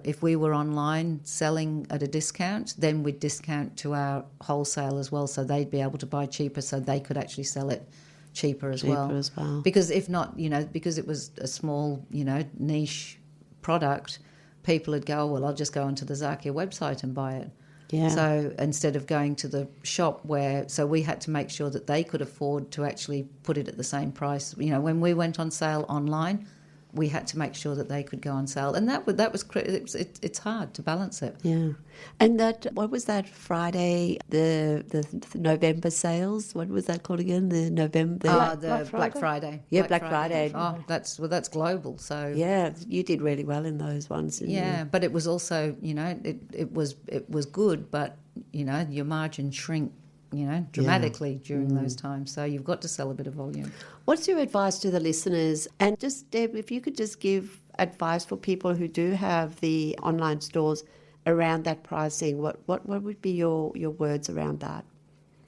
if we were online selling at a discount, then we'd discount to our wholesale as well, so they'd be able to buy cheaper, so they could actually sell it cheaper as well. Because if not, because it was a small, niche product, people would go, oh, well, I'll just go onto the Zakkia website and buy it. Yeah. So instead of going to the shop so we had to make sure that they could afford to actually put it at the same price. When we went on sale online, we had to make sure that they could go on sale, and that was it's hard to balance it. Yeah, and what was that Friday? The November sales. What was that called again? The November. Black Friday. Yeah, Black Friday. Oh, that's global. So yeah, you did really well in those ones. Didn't you? But it was also it was good, but your margin shrink dramatically during those times. So you've got to sell a bit of volume. What's your advice to the listeners? And just, Deb, if you could just give advice for people who do have the online stores around that pricing? What would be your words around that?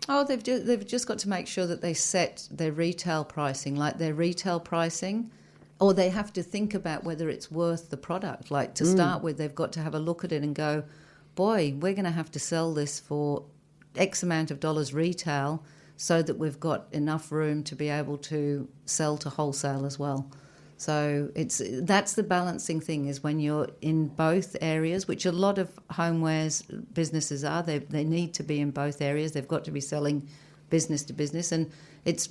Oh, they've just got to make sure that they set their retail pricing, like their retail pricing, or they have to think about whether it's worth the product. Like to start with, they've got to have a look at it and go, boy, we're going to have to sell this for X amount of dollars retail so that we've got enough room to be able to sell to wholesale as well. So that's the balancing thing, is when you're in both areas, which a lot of homewares businesses are. They need to be in both areas. They've got to be selling business to business, and it's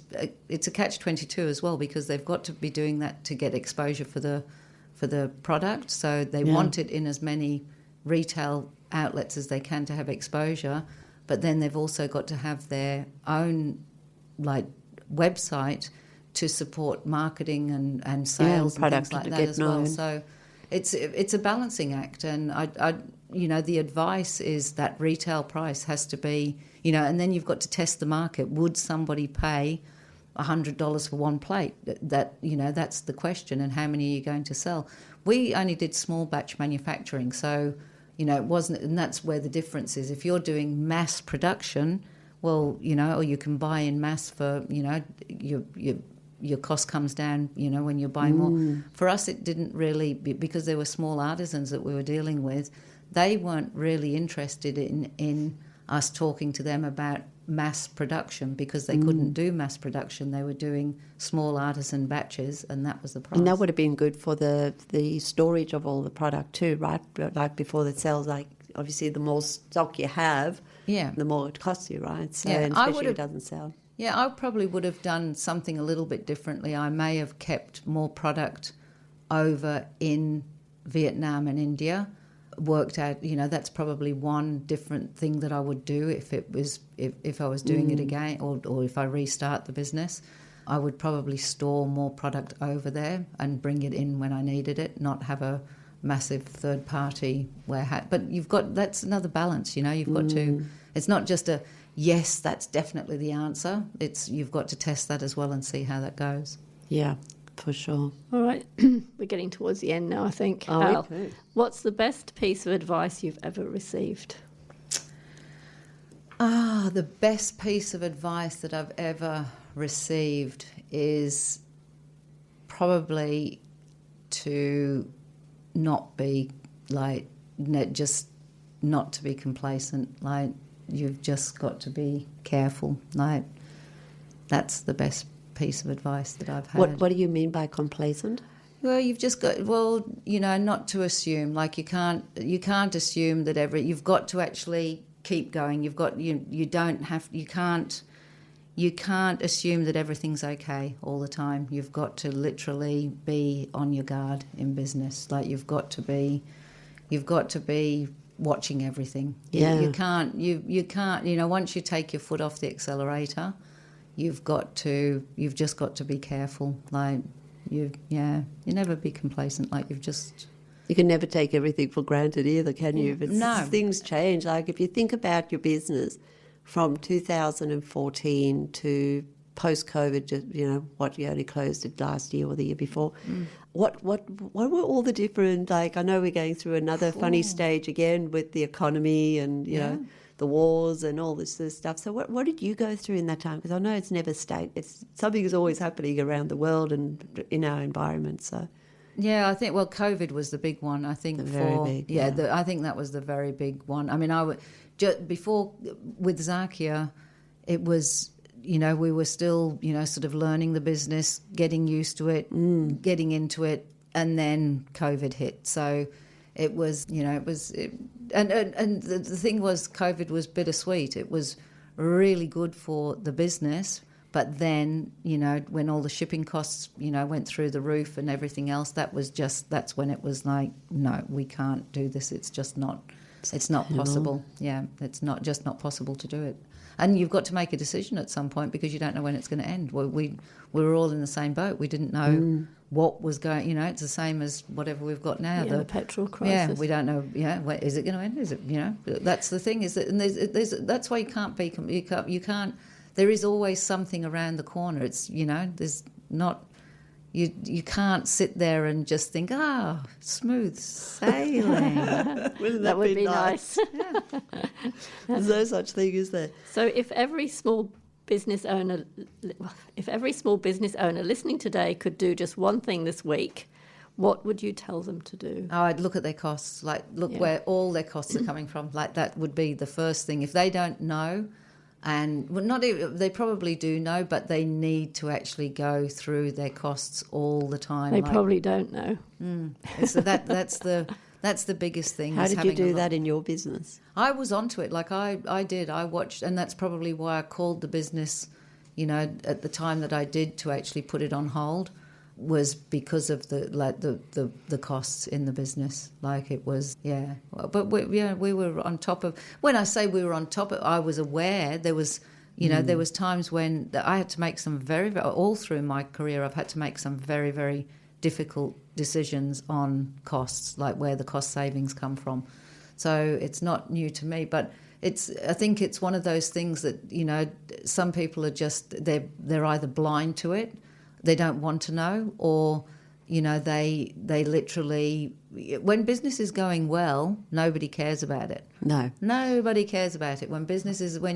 a catch-22 as well, because they've got to be doing that to get exposure for the product. So they want it in as many retail outlets as they can to have exposure, but then they've also got to have their own website to support marketing and sales and things like that as well. So it's a balancing act, and I the advice is that retail price has to be, and then you've got to test the market. Would somebody pay $100 for one plate? That's the question, and how many are you going to sell? We only did small batch manufacturing, so it wasn't, and that's where the difference is. If you're doing mass production, well, or you can buy in mass for, your cost comes down, when you're buying more. For us, it didn't really, because there were small artisans that we were dealing with. They weren't really interested in us talking to them about mass production, because they couldn't do mass production. They were doing small artisan batches, and that was the price. And that would have been good for the storage of all the product too, right? Like before it sells, obviously the more stock you have, the more it costs you, right? So especially if it doesn't sell. Yeah, I probably would have done something a little bit differently. I may have kept more product over in Vietnam and India. Worked out, that's probably one different thing that I would do if I was doing it again, or if I restart the business. I would probably store more product over there and bring it in when I needed it, not have a massive third party warehouse. But that's another balance, you've got to, it's not just a yes, that's definitely the answer. You've got to test that as well and see how that goes. Yeah, for sure. All right, we're getting towards the end now, I think. Al, what's the best piece of advice you've ever received? The best piece of advice that I've ever received is probably to not be just not to be complacent. You've just got to be careful. That's the best piece of advice that I've had. What do you mean by complacent? Well, you've just got, not to assume. You can't assume that you've got to actually keep going. You can't assume that everything's okay all the time. You've got to literally be on your guard in business. You've got to be watching everything. Yeah. You can't, once you take your foot off the accelerator, you've just got to be careful. You never be complacent. You can never take everything for granted either, can you? No. Things change. If you think about your business from 2014 to post-COVID, you only closed it last year or the year before. What were all the different, I know we're going through another funny stage again with the economy and, the wars and all this sort of stuff. So what did you go through in that time? Because I know it's never stayed. Something is always happening around the world and in our environment, so... Yeah, I think, COVID was the big one, I think. Very big. I think that was the very big one. I mean, before, with Zakkia, it was, we were still, sort of learning the business, getting used to it, getting into it, and then COVID hit. So it was, and the thing was, COVID was bittersweet. It was really good for the business. But then, when all the shipping costs, went through the roof and everything else, that's when it was like, no, we can't do this. It's just not, it's not possible. Yeah, it's not possible to do it. And you've got to make a decision at some point because you don't know when it's going to end. We were all in the same boat. We didn't know what was going, it's the same as whatever we've got now. The petrol crisis. Yeah, we don't know, is it going to end? Is it, that's the thing, is that, and that's why you can't be, you can't, there is always something around the corner. It's, there's not, you can't sit there and just think, smooth sailing. Wouldn't That would be nice. There's no such thing, is there? So if every small business owner listening today could do just one thing this week, what would you tell them to do? Oh, I'd look at their costs, where all their costs are coming from. Like, that would be the first thing. If they don't know, and not even, they probably do know, but they need to actually go through their costs all the time. They probably don't know. So that's the biggest thing. How did you do that in your business? I was onto it. Like, I did. I watched, and that's probably why I called the business, at the time that I did, to actually put it on hold, was because of the costs in the business. Like, it was, yeah. But we were on top of. When I say we were on top of, I was aware there was. There was times when I had to make some very, all through my career, I've had to make some very, very difficult decisions on costs, like where the cost savings come from. So it's not new to me, but I think it's one of those things that, some people are just, they're either blind to it, they don't want to know, or, they literally, when business is going well, nobody cares about it. No. Nobody cares about it. When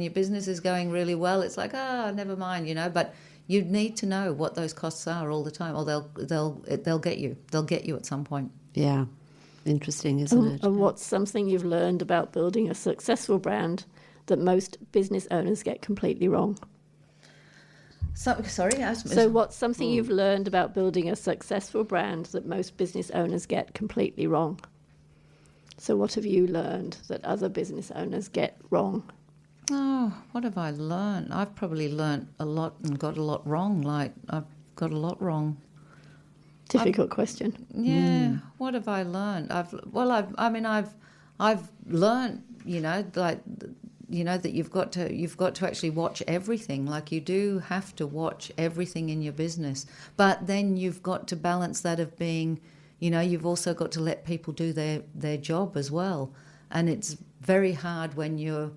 your business is going really well, it's like, never mind, but you need to know what those costs are all the time, or they'll get you. They'll get you at some point. Yeah. Interesting, isn't it? And what's something you've learned about building a successful brand that most business owners get completely wrong? So what's something you've learned about building a successful brand that most business owners get completely wrong? So what have you learned that other business owners get wrong? Oh, what have I learned? I've probably learned a lot and got a lot wrong. Like, I've got a lot wrong. Difficult question. Yeah. What have I learned? I've learned, that you've got to actually watch everything. Like, you do have to watch everything in your business, but then you've got to balance that of being, you've also got to let people do their job as well. And it's very hard when you're,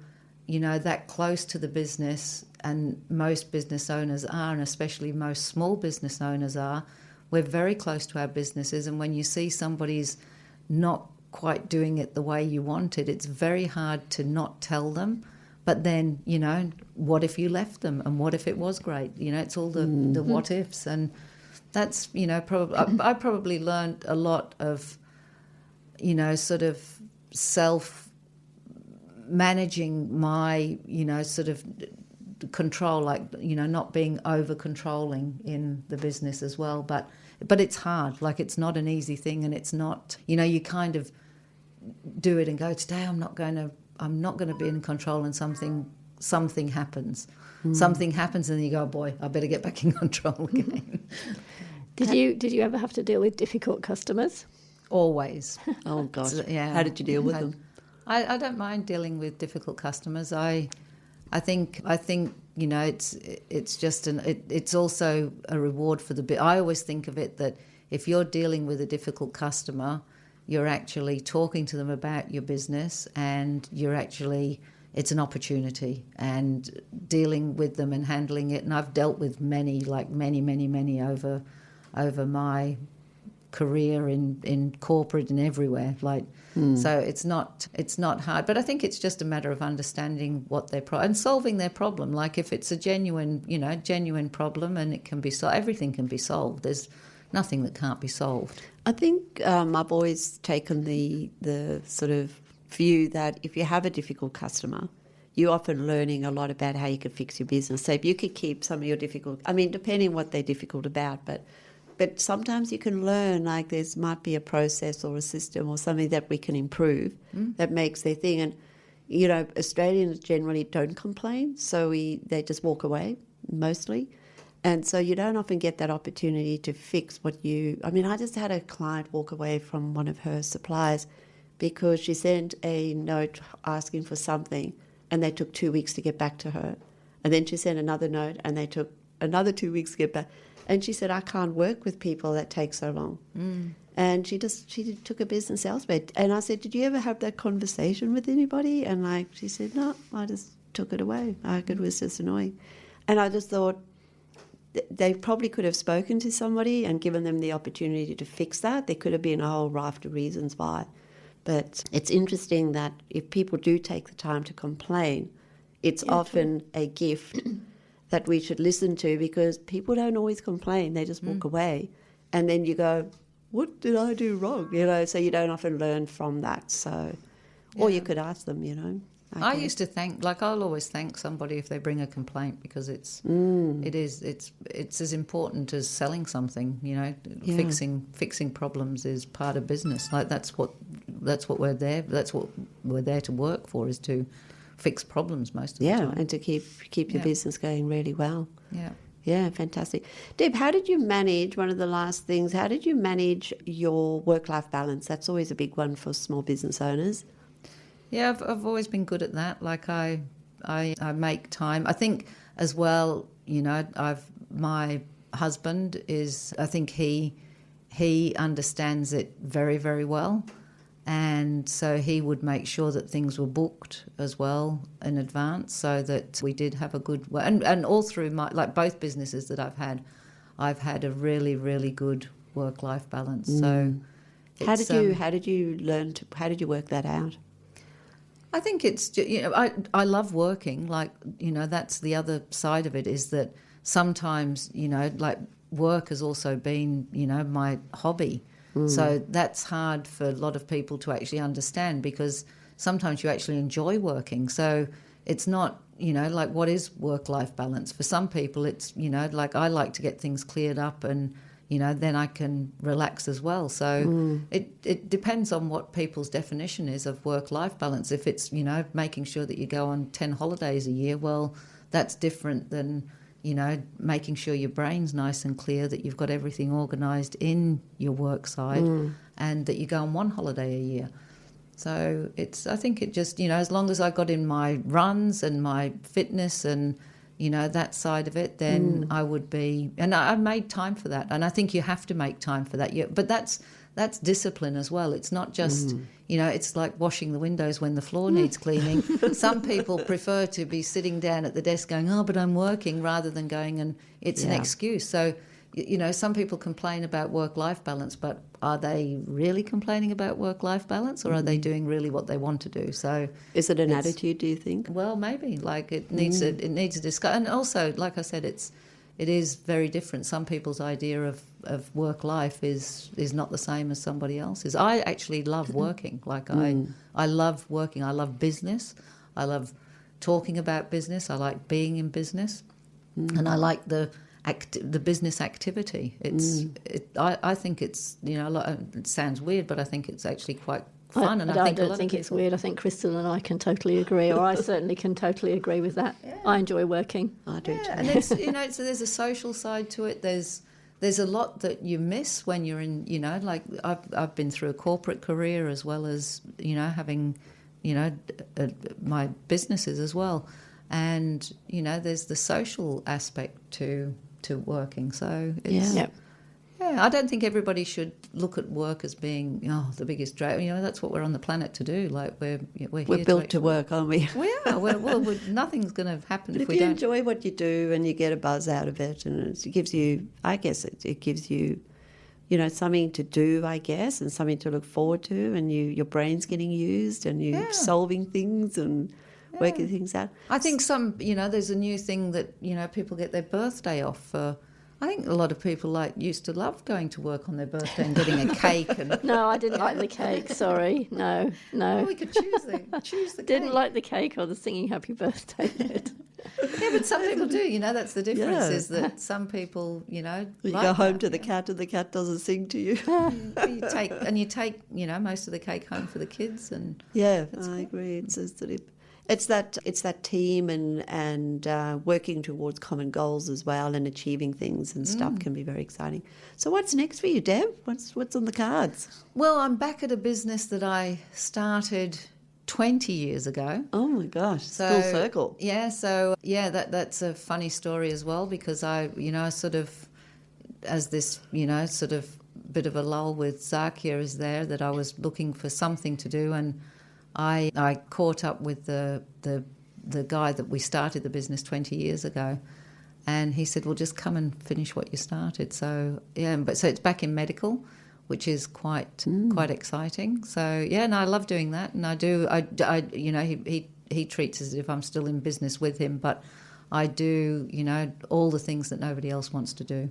that close to the business, and most business owners are, and especially most small business owners are. We're very close to our businesses, and when you see somebody's not quite doing it the way you want it, it's very hard to not tell them. But then, what if you left them, and what if it was great? It's all the what ifs, and that's, probably I probably learned a lot of, sort of self-managing my, sort of control, like, not being over-controlling in the business as well. But it's hard. Like, it's not an easy thing, and it's not, you kind of do it and go, today I'm not going to be in control, and something happens. Something happens, and then you go, oh boy, I better get back in control again. Did you ever have to deal with difficult customers? Always. Oh gosh. Yeah. How did you deal with them? I don't mind dealing with difficult customers. I think it's just it's also a reward for the bit. I always think of it that if you're dealing with a difficult customer, you're actually talking to them about your business, and it's an opportunity, and dealing with them and handling it. And I've dealt with many over my career in corporate and everywhere. So it's not hard, but I think it's just a matter of understanding what and solving their problem. Like, if it's a genuine problem, and it can be solved, everything can be solved. There's nothing that can't be solved. I think I've always taken the sort of view that if you have a difficult customer, you're often learning a lot about how you can fix your business. So if you could keep some of your depending on what they're difficult about, but sometimes you can learn, like, might be a process or a system or something that we can improve that makes their thing. And, Australians generally don't complain, so they just walk away mostly. And so you don't often get that opportunity to fix I just had a client walk away from one of her suppliers because she sent a note asking for something, and they took 2 weeks to get back to her. And then she sent another note, and they took another 2 weeks to get back. And she said, I can't work with people that take so long. And she took her business elsewhere. And I said, did you ever have that conversation with anybody? And she said, no, I just took it away. It was just annoying. And I just thought, they probably could have spoken to somebody and given them the opportunity to fix that. There could have been a whole raft of reasons why. But it's interesting that if people do take the time to complain, it's often a gift that we should listen to, because people don't always complain. They just walk away. And then you go, what did I do wrong? So you don't often learn from that. So, or you could ask them, I used to I'll always thank somebody if they bring a complaint, because it's as important as selling something. Fixing problems is part of business. Like that's what we're there. That's what we're there to work for, is to fix problems most of the time. And to keep your business going really well. Yeah. Yeah, fantastic. Deb, how did you manage, one of the last things, how did you manage your work-life balance? That's always a big one for small business owners. Yeah, I've always been good at that. Like I make time. I think as well, my husband is, I think he understands it very, very well. And so he would make sure that things were booked as well in advance, so that we did have a good, and all through both businesses that I've had a really, really good work-life balance. So how did you work that out? I think it's, I love working. That's the other side of it, is that sometimes, work has also been, my hobby. So that's hard for a lot of people to actually understand, because sometimes you actually enjoy working. So it's not, what is work-life balance? For some people, it's, I like to get things cleared up and, then I can relax as well. So it depends on what people's definition is of work-life balance. If it's, making sure that you go on 10 holidays a year, well, that's different than, making sure your brain's nice and clear, that you've got everything organised in your work side and that you go on one holiday a year. So I think it just, as long as I got in my runs and my fitness and, that side of it, then I would be, and I made time for that. And I think you have to make time for that. But that's discipline as well. It's not just, it's like washing the windows when the floor needs cleaning. Some people prefer to be sitting down at the desk going, oh, but I'm working, rather than going, and it's an excuse. So, some people complain about work-life balance, but are they really complaining about work-life balance, or are they doing really what they want to do? So is it an attitude, do you think? Well, maybe. It needs a discussion. And also, like I said, it is very different. Some people's idea of work life is not the same as somebody else's. I actually love working. I love working. I love business. I love talking about business. I like being in business, and I like the business activity. I think it's it sounds weird, but I think it's actually quite fun. I don't think it's weird. I think Crystal and I can totally agree, or I certainly can totally agree with that. Yeah. I enjoy working. I do too. And it's so there's a social side to it. There's a lot that you miss when you're in, I've been through a corporate career as well as, having, my businesses as well. And, there's the social aspect to working. So it's... Yeah. Yeah, I don't think everybody should look at work as being the biggest drag. That's what we're on the planet to do. We're built to work, aren't we? We are. Nothing's going to happen but if we don't. If you enjoy what you do and you get a buzz out of it, and it gives you, I guess, it gives you, something to do, I guess, and something to look forward to, and your brain's getting used, and you're solving things and working things out. I think there's a new thing that people get their birthday off for. I think a lot of people used to love going to work on their birthday and getting a cake. And no, I didn't like the cake. Sorry, no. Oh, we could choose the Didn't cake. like the cake or the singing happy birthday bit. Yeah, but some people do. That's the difference. Is that some people, you go home to the cat and the cat doesn't sing to you. you take most of the cake home for the kids, and I agree. It's that team and working towards common goals as well, and achieving things and stuff can be very exciting. So what's next for you, Deb? What's on the cards? Well, I'm back at a business that I started 20 years ago. Oh my gosh, full circle. Yeah, so that's a funny story as well, because I sort of, as this sort of bit of a lull with Zakkia is there, that I was looking for something to do, and I caught up with the guy that we started the business 20 years ago, And he said, well, just come and finish what you started. So, yeah, so it's back in medical, which is quite exciting. So, yeah, no, I love doing that. And he treats as if I'm still in business with him, but I do, all the things that nobody else wants to do,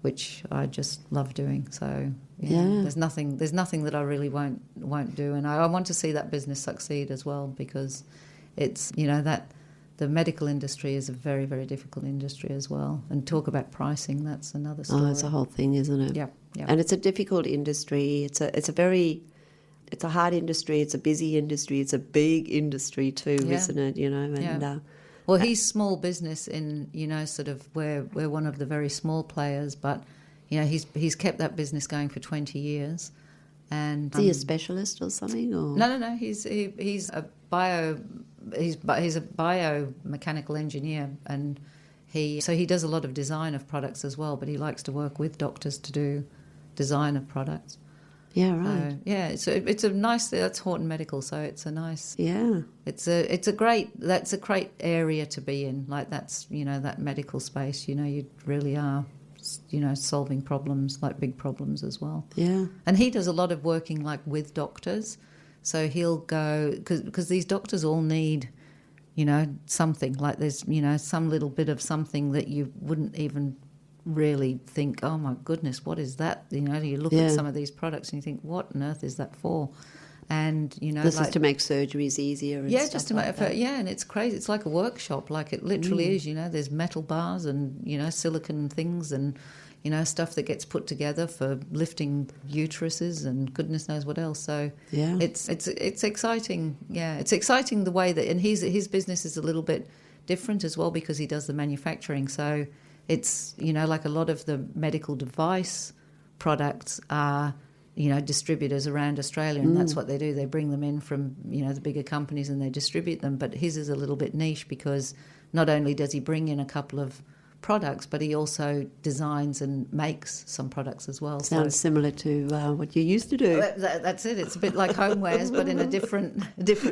which I just love doing. So, there's nothing that I really won't do. And I want to see that business succeed as well, because it's, that the medical industry is a very, very difficult industry as well. And talk about pricing, that's another story. Oh, it's a whole thing, isn't it? Yeah. And it's a difficult industry. It's a hard industry. It's a busy industry. It's a big industry too, isn't it? And well, he's small business in, sort of we're one of the very small players, but he's kept that business going for 20 years. And is he a specialist or something? Or? No. He's a biomechanical engineer, and he does a lot of design of products as well. But he likes to work with doctors to do design of products. Yeah, right. So it's a nice. That's Horton Medical, so it's a nice. Yeah. It's a great area to be in. Like that's that medical space. You really are. Solving problems, like big problems as well. Yeah. And he does a lot of working like with doctors. So he'll go, because these doctors all need, something. Like there's, some little bit of something that you wouldn't even really think, oh my goodness, what is that? You look at some of these products and you think, what on earth is that for? And this is to make surgeries easier. And just to make and it's crazy. It's like a workshop, like it literally is. There's metal bars and silicon things and stuff that gets put together for lifting uteruses and goodness knows what else. So it's exciting. Yeah, it's exciting the way that, and his business is a little bit different as well because he does the manufacturing. So it's like a lot of the medical device products are. Distributors around Australia, and that's what they do. They bring them in from, the bigger companies and they distribute them. But his is a little bit niche because not only does he bring in a couple of products, but he also designs and makes some products as well. Sounds similar to what you used to do. That's it. It's a bit like Homewares, but in a different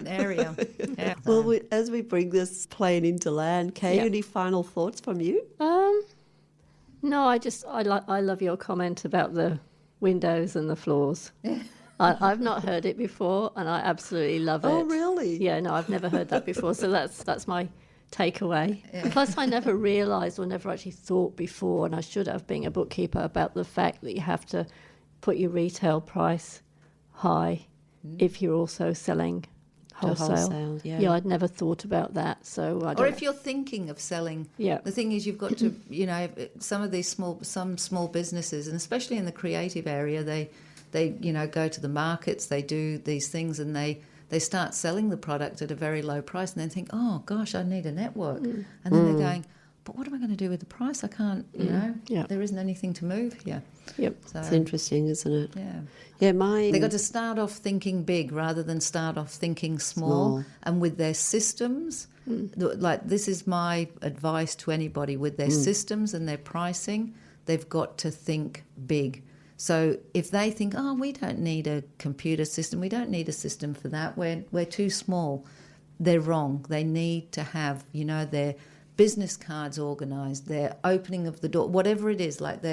area. Yeah. Well, as we bring this plane into land, Kay, any final thoughts from you? No, I love your comment about the windows and the floors. I've not heard it before, and I absolutely love it. Oh, really? Yeah, no, I've never heard that before, so that's my takeaway. Yeah. Plus, I never realised or never actually thought before, and I should have, being a bookkeeper, about the fact that you have to put your retail price high if you're also selling wholesale. Yeah, I'd never thought about that. So, or if you're thinking of selling, the thing is, you've got to, some small businesses, and especially in the creative area, they go to the markets, they do these things, and they start selling the product at a very low price, and then think, oh gosh, I need a network, and then they're going, but what am I going to do with the price? I can't, there isn't anything to move here. Yep, so, it's interesting, isn't it? Yeah. Yeah, they got to start off thinking big rather than start off thinking small. And with their systems, like this is my advice to anybody with their systems and their pricing, they've got to think big. So if they think, oh, we don't need a computer system, we don't need a system for that, we're too small, they're wrong. They need to have, their business cards organised, their opening of the door, whatever it is, like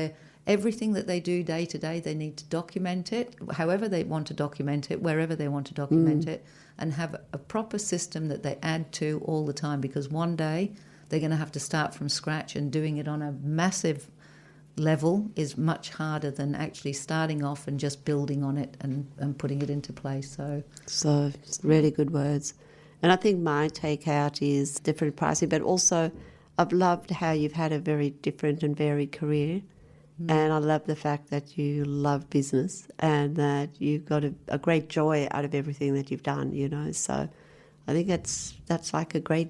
everything that they do day to day, they need to document it, however they want to document it, wherever they want to document it, and have a proper system that they add to all the time, because one day they're going to have to start from scratch, and doing it on a massive level is much harder than actually starting off and just building on it and putting it into place. So it's really good words. And I think my takeout is different pricing, but also I've loved how you've had a very different and varied career. And I love the fact that you love business and that you've got a great joy out of everything that you've done, So I think that's like a great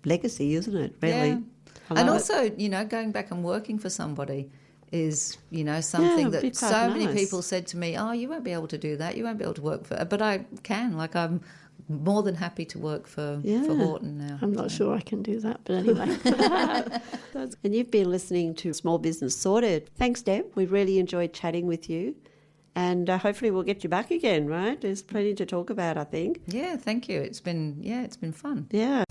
legacy, isn't it, really? Yeah. And also, going back and working for somebody is, something that so many people said to me, oh, you won't be able to do that, you won't be able to work for... But I can, I'm more than happy to work for Horton now. I'm not sure I can do that, but anyway. And you've been listening to Small Business Sorted. Thanks, Deb. We really enjoyed chatting with you. And hopefully we'll get you back again, right? There's plenty to talk about, I think. Yeah, thank you. It's been fun. Yeah.